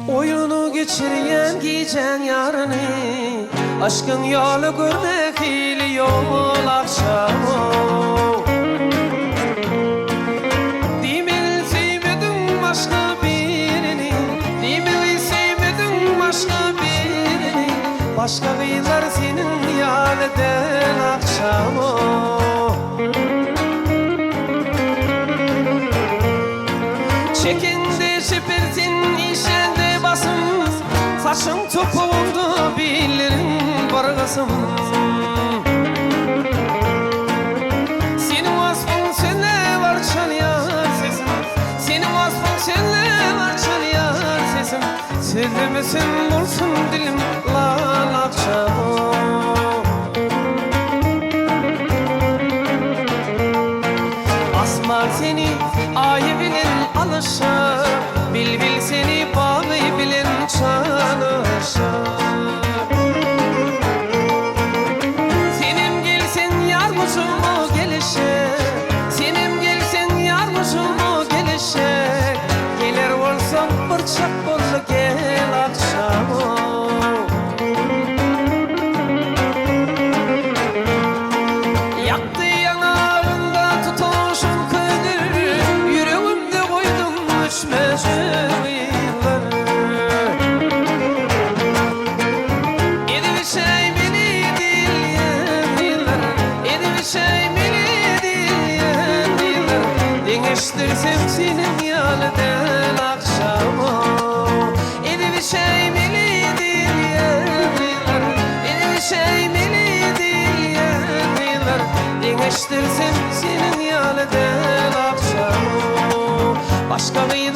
Oyunu geçiryen giyeceksin yarını, aşkın yolu görmek hili yol akşamı. Demeli sevmedin başka birini, demeli sevmedin başka birini. Başka kıyılar senin yar eden akşamı. Çekinde şepersin işende basın, saçın topuğunda bilirim bargasım. Senin vasfın senle var çalıyar sesim, senin vasfın senle var çalıyar sesim. Söylemesin bulsun dilim lal akşamı. Asman seni ayı bilen alışır, bil bil seni bağlı bilen çalışır. Senim gelsen yarmışım o gelişe, senim gelsen yarmışım o gelişe. Gelir olsam bırçak bolu gel akşamı. Yaktı yanağında tutuşum kıdır, yüreğimde koydum düşmez yılları. Edip şey beni diyen yıllar, edip şey beni diyen yıllar. Dengeştirsem senin yanıdan akşamı. Edip şey beni diyen yıllar, edip şey beni diyen yıllar. Dengeştirsem senin yanıdan akşamı. Başka bir